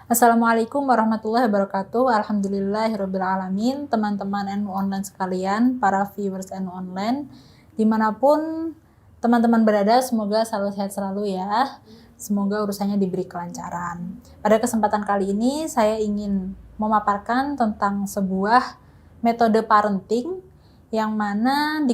Assalamualaikum warahmatullahi wabarakatuh. Alhamdulillahirrabbilalamin. Teman-teman NU Online sekalian, para viewers NU Online, dimanapun teman-teman berada, semoga selalu sehat selalu ya. Semoga urusannya diberi kelancaran. Pada kesempatan kali ini, saya ingin memaparkan tentang sebuah metode parenting yang mana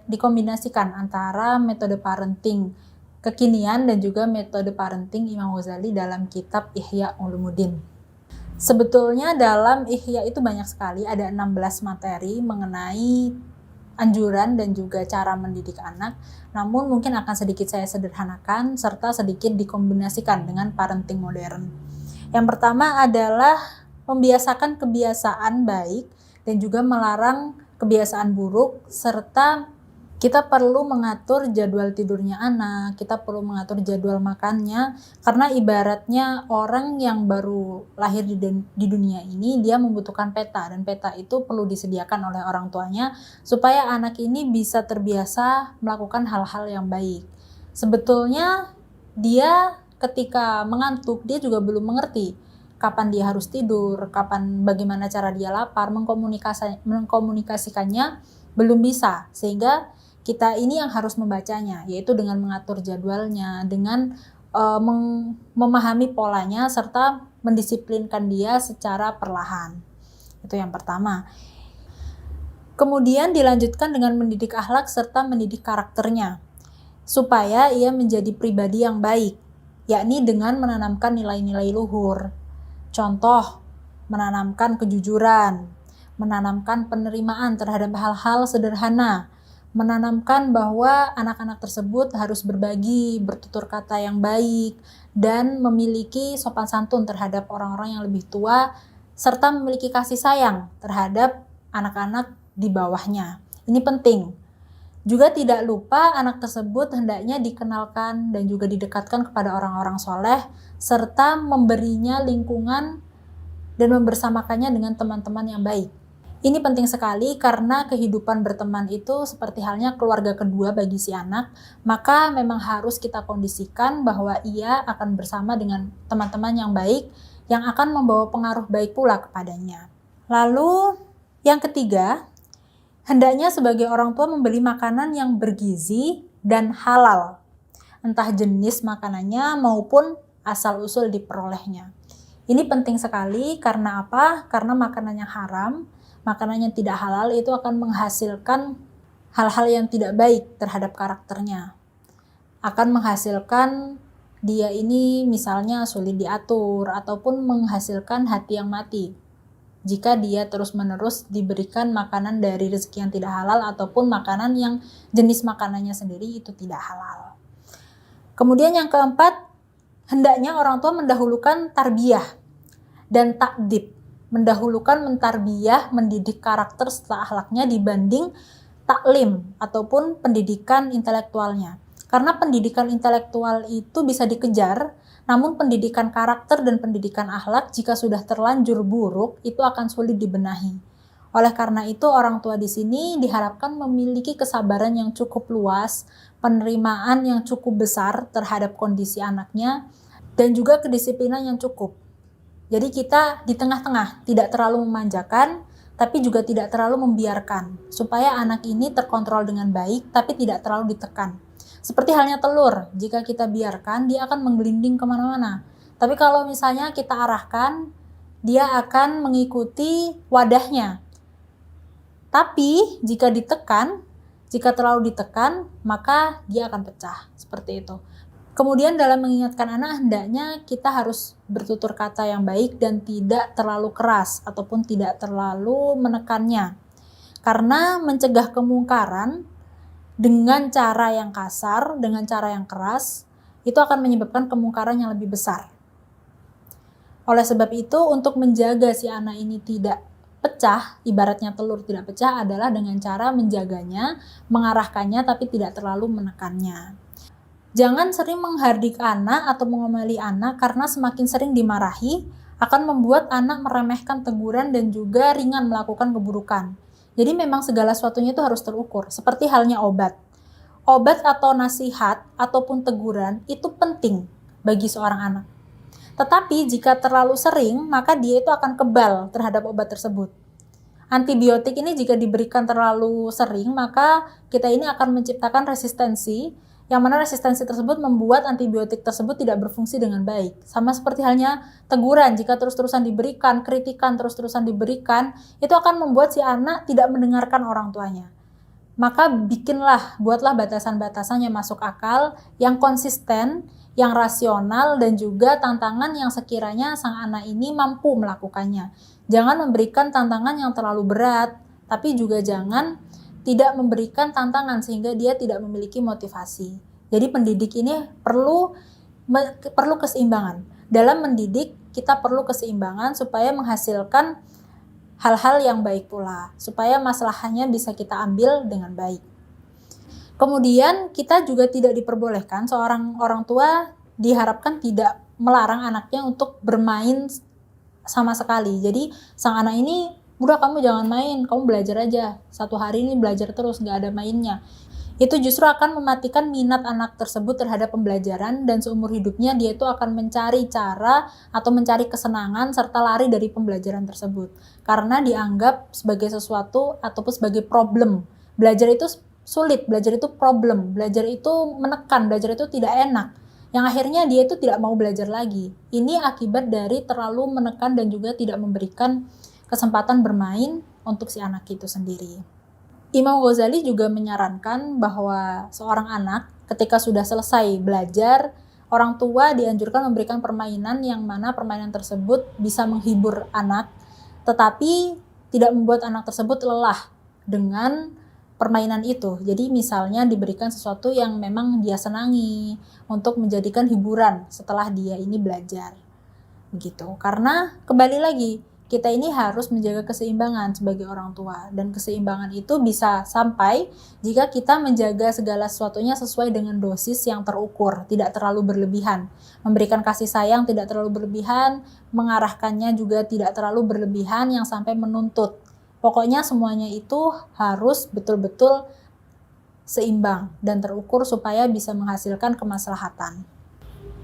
dikombinasikan antara metode parenting kekinian dan juga metode parenting Imam Ghazali dalam kitab Ihya Ulumuddin. Sebetulnya dalam Ihya itu banyak sekali, ada 16 materi mengenai anjuran dan juga cara mendidik anak, namun mungkin akan sedikit saya sederhanakan serta sedikit dikombinasikan dengan parenting modern. Yang pertama adalah membiasakan kebiasaan baik dan juga melarang kebiasaan buruk, serta kita perlu mengatur jadwal tidurnya anak, kita perlu mengatur jadwal makannya, karena ibaratnya orang yang baru lahir di dunia ini, dia membutuhkan peta, dan peta itu perlu disediakan oleh orang tuanya, supaya anak ini bisa terbiasa melakukan hal-hal yang baik. Sebetulnya dia ketika mengantuk, dia juga belum mengerti kapan dia harus tidur, bagaimana cara dia lapar, mengkomunikasikannya belum bisa, sehingga kita ini yang harus membacanya, yaitu dengan mengatur jadwalnya, dengan memahami polanya, serta mendisiplinkan dia secara perlahan. Itu yang pertama. Kemudian dilanjutkan dengan mendidik akhlak serta mendidik karakternya, supaya ia menjadi pribadi yang baik, yakni dengan menanamkan nilai-nilai luhur. Contoh, menanamkan kejujuran, menanamkan penerimaan terhadap hal-hal sederhana, menanamkan bahwa anak-anak tersebut harus berbagi, bertutur kata yang baik, dan memiliki sopan santun terhadap orang-orang yang lebih tua, serta memiliki kasih sayang terhadap anak-anak di bawahnya. Ini penting. Juga tidak lupa anak tersebut hendaknya dikenalkan dan juga didekatkan kepada orang-orang soleh, serta memberinya lingkungan dan membersamakannya dengan teman-teman yang baik. Ini penting sekali karena kehidupan berteman itu seperti halnya keluarga kedua bagi si anak, maka memang harus kita kondisikan bahwa ia akan bersama dengan teman-teman yang baik, yang akan membawa pengaruh baik pula kepadanya. Lalu yang ketiga, hendaknya sebagai orang tua membeli makanan yang bergizi dan halal, entah jenis makanannya maupun asal-usul diperolehnya. Ini penting sekali karena apa? Karena makanan yang haram, makanan yang tidak halal itu akan menghasilkan hal-hal yang tidak baik terhadap karakternya. Akan menghasilkan dia ini misalnya sulit diatur ataupun menghasilkan hati yang mati. Jika dia terus-menerus diberikan makanan dari rezeki yang tidak halal ataupun makanan yang jenis makanannya sendiri itu tidak halal. Kemudian yang keempat, hendaknya orang tua mendahulukan tarbiyah dan takdib. Mendahulukan mentarbiyah, mendidik karakter serta akhlaknya dibanding taklim ataupun pendidikan intelektualnya. Karena pendidikan intelektual itu bisa dikejar, namun pendidikan karakter dan pendidikan akhlak jika sudah terlanjur buruk itu akan sulit dibenahi. Oleh karena itu orang tua di sini diharapkan memiliki kesabaran yang cukup luas, penerimaan yang cukup besar terhadap kondisi anaknya, dan juga kedisiplinan yang cukup. Jadi kita di tengah-tengah, tidak terlalu memanjakan, tapi juga tidak terlalu membiarkan, supaya anak ini terkontrol dengan baik, tapi tidak terlalu ditekan. Seperti halnya telur, jika kita biarkan, dia akan menggelinding kemana-mana. Tapi kalau misalnya kita arahkan, dia akan mengikuti wadahnya. Tapi jika terlalu ditekan, maka dia akan pecah, seperti itu. Kemudian dalam mengingatkan anak, hendaknya kita harus bertutur kata yang baik dan tidak terlalu keras ataupun tidak terlalu menekannya. Karena mencegah kemungkaran dengan cara yang kasar, dengan cara yang keras, itu akan menyebabkan kemungkaran yang lebih besar. Oleh sebab itu, untuk menjaga si anak ini tidak pecah, ibaratnya telur tidak pecah adalah dengan cara menjaganya, mengarahkannya tapi tidak terlalu menekannya. Jangan sering menghardik anak atau mengomeli anak karena semakin sering dimarahi akan membuat anak meremehkan teguran dan juga ringan melakukan keburukan. Jadi memang segala sesuatunya itu harus terukur, seperti halnya obat. Obat atau nasihat ataupun teguran itu penting bagi seorang anak. Tetapi jika terlalu sering, maka dia itu akan kebal terhadap obat tersebut. Antibiotik ini jika diberikan terlalu sering, maka kita ini akan menciptakan resistensi, yang mana resistensi tersebut membuat antibiotik tersebut tidak berfungsi dengan baik. Sama seperti halnya teguran, jika terus-terusan diberikan, kritikan terus-terusan diberikan, itu akan membuat si anak tidak mendengarkan orang tuanya. Maka buatlah batasan-batasan yang masuk akal, yang konsisten, yang rasional, dan juga tantangan yang sekiranya sang anak ini mampu melakukannya. Jangan memberikan tantangan yang terlalu berat, tapi juga jangan tidak memberikan tantangan sehingga dia tidak memiliki motivasi. Jadi pendidik ini perlu keseimbangan. Dalam mendidik kita perlu keseimbangan supaya menghasilkan hal-hal yang baik pula, supaya masalahnya bisa kita ambil dengan baik. Kemudian kita juga tidak diperbolehkan, seorang orang tua diharapkan tidak melarang anaknya untuk bermain sama sekali. Jadi sang anak ini, udah kamu jangan main, kamu belajar aja. Satu hari ini belajar terus, gak ada mainnya. Itu justru akan mematikan minat anak tersebut terhadap pembelajaran, dan seumur hidupnya dia itu akan mencari cara atau mencari kesenangan serta lari dari pembelajaran tersebut. Karena dianggap sebagai sesuatu ataupun sebagai problem. Belajar itu sulit, belajar itu problem, belajar itu menekan, belajar itu tidak enak. Yang akhirnya dia itu tidak mau belajar lagi. Ini akibat dari terlalu menekan dan juga tidak memberikan kesempatan bermain untuk si anak itu sendiri. Imam Ghazali juga menyarankan bahwa seorang anak ketika sudah selesai belajar, orang tua dianjurkan memberikan permainan yang mana permainan tersebut bisa menghibur anak, tetapi tidak membuat anak tersebut lelah dengan permainan itu. Jadi misalnya diberikan sesuatu yang memang dia senangi untuk menjadikan hiburan setelah dia ini belajar. Begitu. Karena kembali lagi, kita ini harus menjaga keseimbangan sebagai orang tua, dan keseimbangan itu bisa sampai jika kita menjaga segala sesuatunya sesuai dengan dosis yang terukur, tidak terlalu berlebihan. Memberikan kasih sayang tidak terlalu berlebihan, mengarahkannya juga tidak terlalu berlebihan yang sampai menuntut. Pokoknya semuanya itu harus betul-betul seimbang dan terukur supaya bisa menghasilkan kemaslahatan.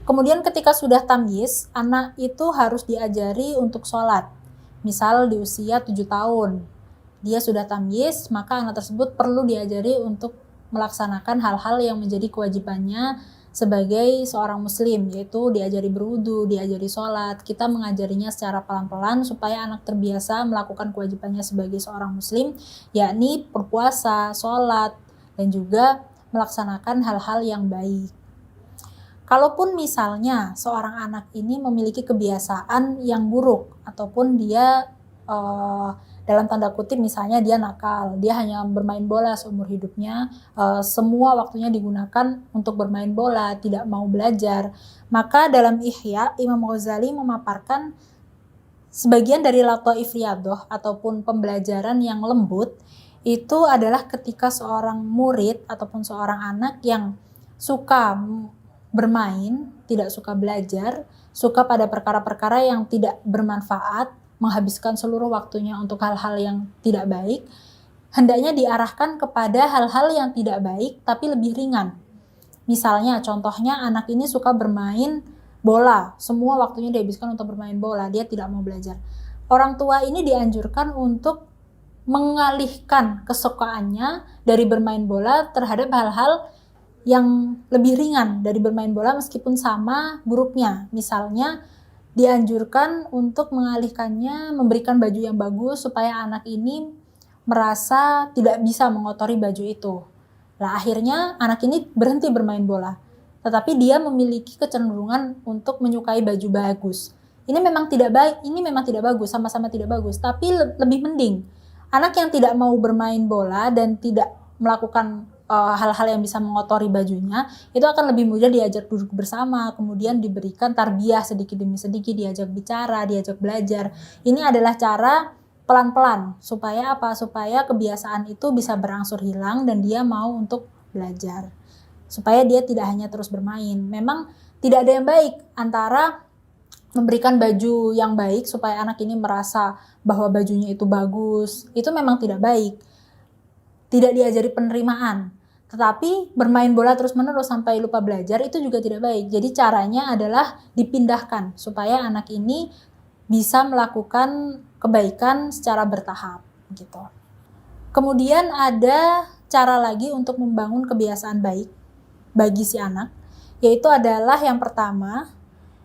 Kemudian ketika sudah tamyiz, anak itu harus diajari untuk sholat. Misal di usia 7 tahun, dia sudah tamyiz, maka anak tersebut perlu diajari untuk melaksanakan hal-hal yang menjadi kewajibannya sebagai seorang muslim, yaitu diajari berwudu, diajari sholat. Kita mengajarinya secara pelan-pelan supaya anak terbiasa melakukan kewajibannya sebagai seorang muslim, yakni berpuasa, sholat, dan juga melaksanakan hal-hal yang baik. Kalaupun misalnya seorang anak ini memiliki kebiasaan yang buruk, ataupun dia dalam tanda kutip misalnya dia nakal, dia hanya bermain bola seumur hidupnya, semua waktunya digunakan untuk bermain bola, tidak mau belajar, maka dalam Ihya, Imam Ghazali memaparkan sebagian dari Lataif Riyadhah ataupun pembelajaran yang lembut, itu adalah ketika seorang murid ataupun seorang anak yang suka bermain, tidak suka belajar, suka pada perkara-perkara yang tidak bermanfaat, menghabiskan seluruh waktunya untuk hal-hal yang tidak baik, hendaknya diarahkan kepada hal-hal yang tidak baik tapi lebih ringan. Misalnya, contohnya anak ini suka bermain bola, semua waktunya dihabiskan untuk bermain bola, dia tidak mau belajar. Orang tua ini dianjurkan untuk mengalihkan kesukaannya dari bermain bola terhadap hal-hal yang lebih ringan dari bermain bola meskipun sama buruknya. Misalnya, dianjurkan untuk mengalihkannya memberikan baju yang bagus supaya anak ini merasa tidak bisa mengotori baju itu. Nah, akhirnya anak ini berhenti bermain bola, tetapi dia memiliki kecenderungan untuk menyukai baju bagus. Ini memang tidak baik, ini memang tidak bagus, sama-sama tidak bagus, tapi lebih mending anak yang tidak mau bermain bola dan tidak melakukan hal-hal yang bisa mengotori bajunya, itu akan lebih mudah diajak duduk bersama, kemudian diberikan tarbiyah sedikit demi sedikit, diajak bicara, diajak belajar. Ini adalah cara pelan-pelan, supaya apa? Supaya kebiasaan itu bisa berangsur hilang dan dia mau untuk belajar. Supaya dia tidak hanya terus bermain. Memang tidak ada yang baik antara memberikan baju yang baik supaya anak ini merasa bahwa bajunya itu bagus, itu memang tidak baik. Tidak diajari penerimaan. Tetapi bermain bola terus-menerus sampai lupa belajar itu juga tidak baik. Jadi caranya adalah dipindahkan supaya anak ini bisa melakukan kebaikan secara bertahap gitu. Kemudian ada cara lagi untuk membangun kebiasaan baik bagi si anak, yaitu adalah yang pertama,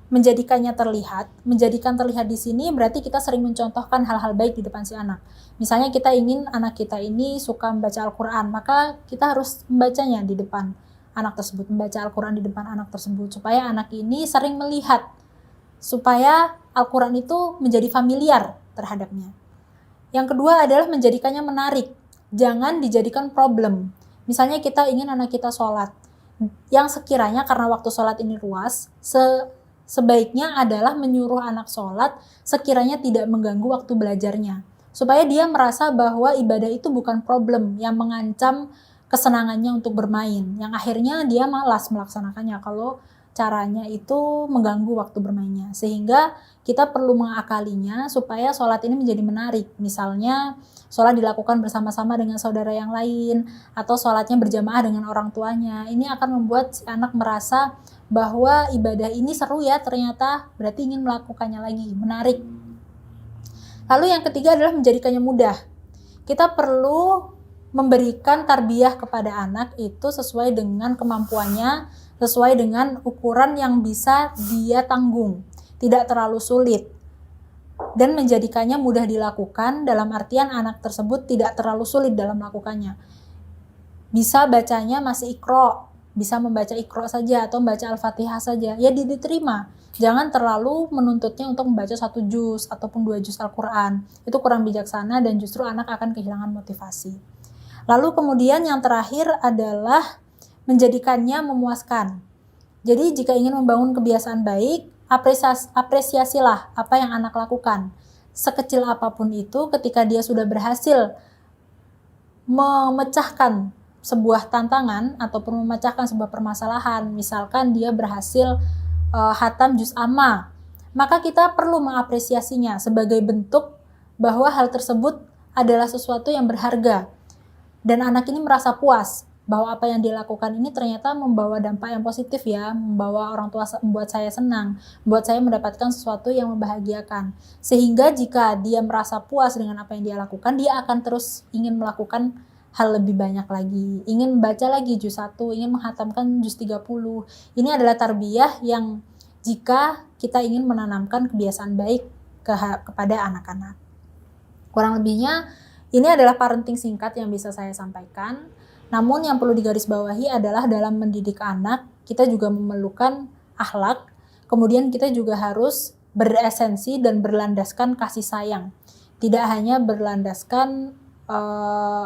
menjadikannya terlihat. Menjadikan terlihat di sini berarti kita sering mencontohkan hal-hal baik di depan si anak. Misalnya kita ingin anak kita ini suka membaca Al-Quran, maka kita harus membacanya di depan anak tersebut, membaca Al-Quran di depan anak tersebut, supaya anak ini sering melihat, supaya Al-Quran itu menjadi familiar terhadapnya. Yang kedua adalah menjadikannya menarik, jangan dijadikan problem. Misalnya kita ingin anak kita sholat, yang sekiranya karena waktu sholat ini luas, sebaiknya adalah menyuruh anak sholat sekiranya tidak mengganggu waktu belajarnya. Supaya dia merasa bahwa ibadah itu bukan problem yang mengancam kesenangannya untuk bermain. Yang akhirnya dia malas melaksanakannya kalau caranya itu mengganggu waktu bermainnya. Sehingga kita perlu mengakalinya supaya sholat ini menjadi menarik. Misalnya sholat dilakukan bersama-sama dengan saudara yang lain, atau sholatnya berjamaah dengan orang tuanya. Ini akan membuat si anak merasa bahwa ibadah ini seru ya ternyata, berarti ingin melakukannya lagi, menarik. Lalu yang ketiga adalah menjadikannya mudah. Kita perlu memberikan tarbiyah kepada anak itu sesuai dengan kemampuannya, sesuai dengan ukuran yang bisa dia tanggung, tidak terlalu sulit. Dan menjadikannya mudah dilakukan dalam artian anak tersebut tidak terlalu sulit dalam melakukannya. Bisa bacanya masih Iqra, bisa membaca Iqra saja atau membaca Al-Fatihah saja, ya diterima. Jangan terlalu menuntutnya untuk membaca 1 juz ataupun 2 juz Al-Quran. Itu kurang bijaksana dan justru anak akan kehilangan motivasi. Lalu kemudian yang terakhir adalah menjadikannya memuaskan. Jadi jika ingin membangun kebiasaan baik, apresiasilah apa yang anak lakukan. Sekecil apapun itu, ketika dia sudah berhasil memecahkan sebuah tantangan ataupun memecahkan sebuah permasalahan, misalkan dia berhasil hatam juz amma, maka kita perlu mengapresiasinya sebagai bentuk bahwa hal tersebut adalah sesuatu yang berharga dan anak ini merasa puas bahwa apa yang dia lakukan ini ternyata membawa dampak yang positif ya, membawa orang tua, membuat saya senang, membuat saya mendapatkan sesuatu yang membahagiakan. Sehingga jika dia merasa puas dengan apa yang dia lakukan, dia akan terus ingin melakukan hal lebih banyak lagi, ingin membaca lagi juz 1, ingin menghatamkan juz 30. Ini adalah tarbiyah yang jika kita ingin menanamkan kebiasaan baik kepada anak-anak. Kurang lebihnya ini adalah parenting singkat yang bisa saya sampaikan. Namun yang perlu digarisbawahi adalah dalam mendidik anak, kita juga memerlukan akhlak, kemudian kita juga harus beresensi dan berlandaskan kasih sayang. Tidak hanya berlandaskan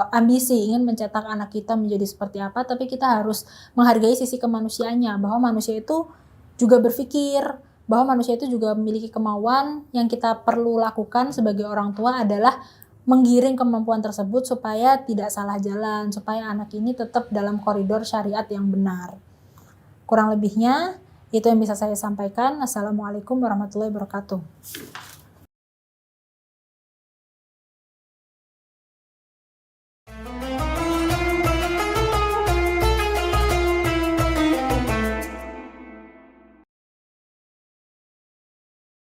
ambisi, ingin mencetak anak kita menjadi seperti apa, tapi kita harus menghargai sisi kemanusiaannya, bahwa manusia itu juga berpikir, bahwa manusia itu juga memiliki kemauan. Yang kita perlu lakukan sebagai orang tua adalah menggiring kemampuan tersebut supaya tidak salah jalan, supaya anak ini tetap dalam koridor syariat yang benar. Kurang lebihnya itu yang bisa saya sampaikan. Assalamualaikum warahmatullahi wabarakatuh.